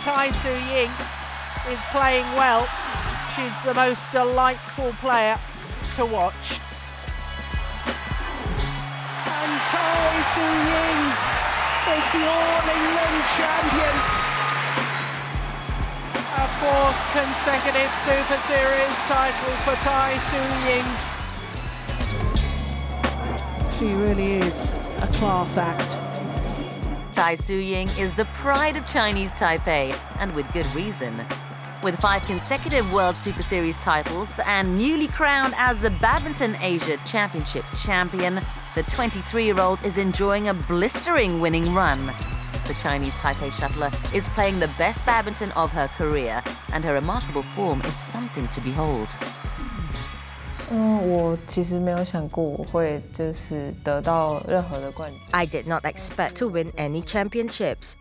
Tai Tzu Ying is playing well. She's the most delightful player to watch. And Tai Tzu Ying is the All-England champion. A fourth consecutive Super Series title for Tai Tzu Ying. She really is a class act. Tai Tzu Ying is the pride of Chinese Taipei, and with good reason. With 5 consecutive World Super Series titles and newly crowned as the Badminton Asia Championships champion, the 23-year-old is enjoying a blistering winning run. The Chinese Taipei shuttler is playing the best badminton of her career, and her remarkable form is something to behold. I did not expect to win any championships,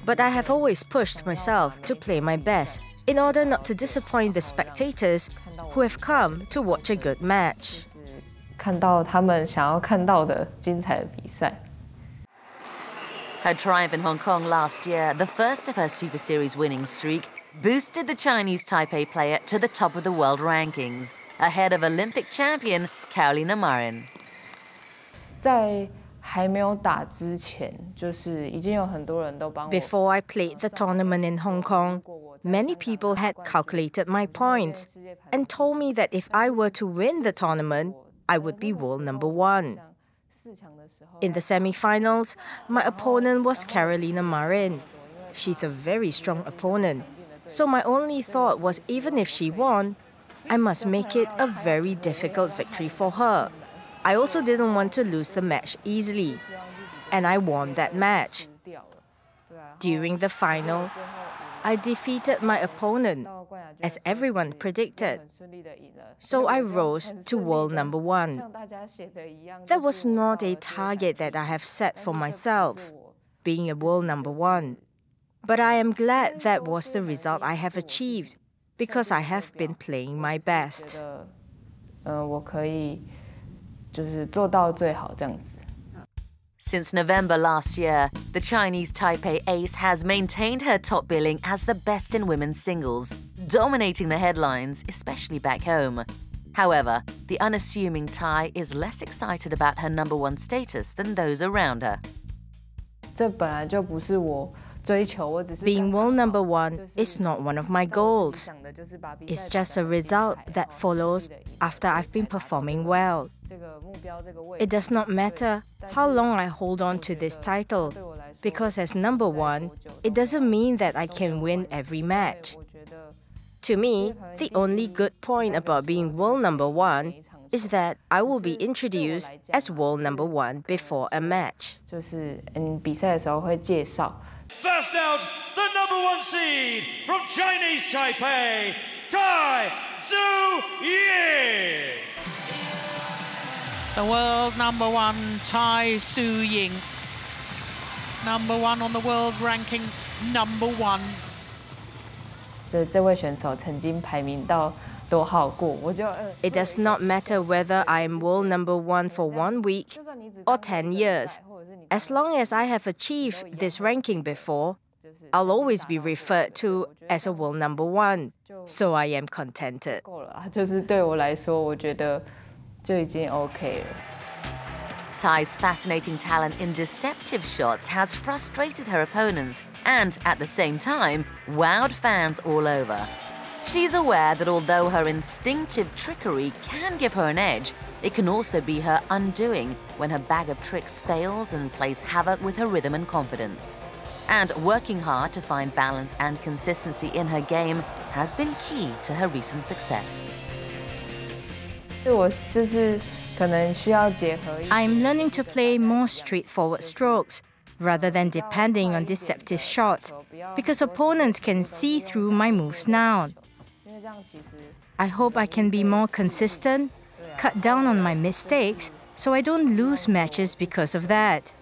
but I have always pushed myself to play my best in order not to disappoint the spectators who have come to watch a good match. Her triumph in Hong Kong last year, the first of her Super Series winning streak, boosted the Chinese Taipei player to the top of the world rankings, ahead of Olympic champion Carolina Marin. Before I played the tournament in Hong Kong, many people had calculated my points and told me that if I were to win the tournament, I would be world number 1. In the semi-finals, my opponent was Carolina Marin. She's a very strong opponent, so my only thought was even if she won, I must make it a very difficult victory for her. I also didn't want to lose the match easily, and I won that match. During the final, I defeated my opponent, as everyone predicted. So I rose to world number 1. That was not a target that I have set for myself, being a world number 1. But I am glad that was the result I have achieved, because I have been playing my best. Since November last year, the Chinese Taipei ace has maintained her top billing as the best in women's singles, dominating the headlines, especially back home. However, the unassuming Tai is less excited about her number 1 status than those around her. Being world number 1 is not one of my goals. It's just a result that follows after I've been performing well. It does not matter how long I hold on to this title, because as number 1, it doesn't mean that I can win every match. To me, the only good point about being world number 1 is that I will be introduced as world number 1 before a match. First out, the number 1 seed from Chinese Taipei, Tai Tzu Ying. The world number 1, Tai Tzu Ying. Number 1 on the world ranking, number 1. It does not matter whether I am world number 1 for 1 week or 10 years. As long as I have achieved this ranking before, I'll always be referred to as a world number 1. So I am contented. Tai's fascinating talent in deceptive shots has frustrated her opponents and, at the same time, wowed fans all over. She's aware that although her instinctive trickery can give her an edge, it can also be her undoing when her bag of tricks fails and plays havoc with her rhythm and confidence. And working hard to find balance and consistency in her game has been key to her recent success. I'm learning to play more straightforward strokes rather than depending on deceptive shots, because opponents can see through my moves now. I hope I can be more consistent, cut down on my mistakes, so I don't lose matches because of that.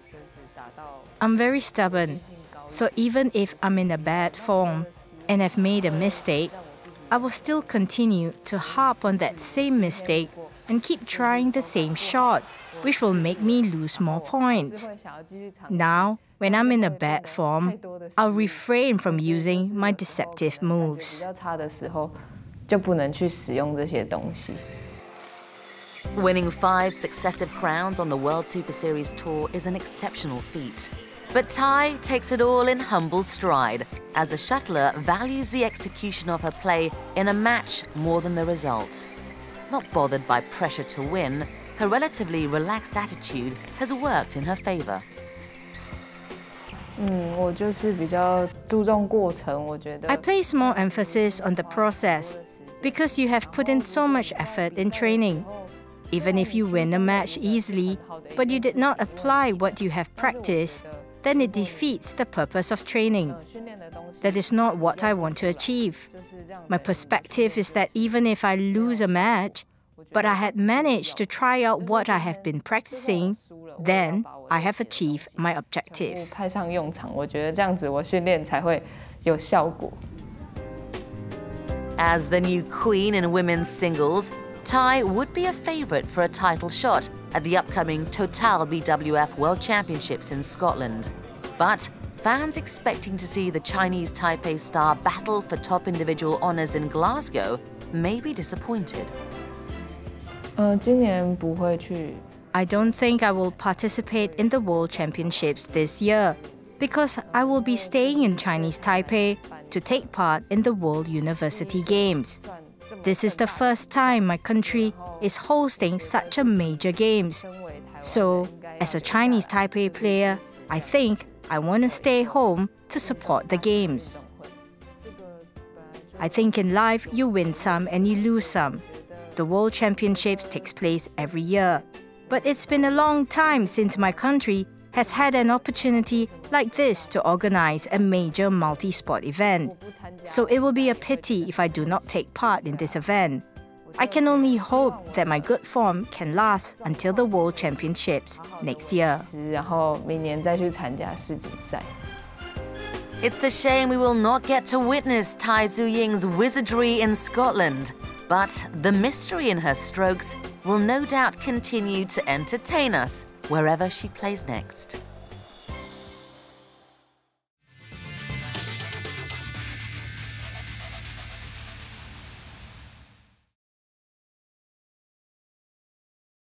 I'm very stubborn, so even if I'm in a bad form and have made a mistake, I will still continue to harp on that same mistake and keep trying the same shot which will make me lose more points. Now, when I'm in a bad form, I'll refrain from using my deceptive moves. Winning 5 successive crowns on the World Superseries tour is an exceptional feat. But Tai takes it all in humble stride, as the shuttler values the execution of her play in a match more than the result. Not bothered by pressure to win, her relatively relaxed attitude has worked in her favor. I place more emphasis on the process because you have put in so much effort in training. Even if you win a match easily, but you did not apply what you have practiced, then it defeats the purpose of training. That is not what I want to achieve. My perspective is that even if I lose a match, but I had managed to try out what I have been practicing, then I have achieved my objective. As the new queen in women's singles, Tai would be a favourite for a title shot at the upcoming Total BWF World Championships in Scotland. But fans expecting to see the Chinese Taipei star battle for top individual honours in Glasgow may be disappointed. I don't think I will participate in the World Championships this year because I will be staying in Chinese Taipei to take part in the World University Games. This is the first time my country is hosting such a major games. So, as a Chinese Taipei player, I think I want to stay home to support the games. I think in life you win some and you lose some. The World Championships takes place every year. But it's been a long time since my country has had an opportunity like this to organize a major multi-sport event. So it will be a pity if I do not take part in this event. I can only hope that my good form can last until the World Championships next year. It's a shame we will not get to witness Tai Tzu Ying's wizardry in Scotland, but the mystery in her strokes will no doubt continue to entertain us wherever she plays next.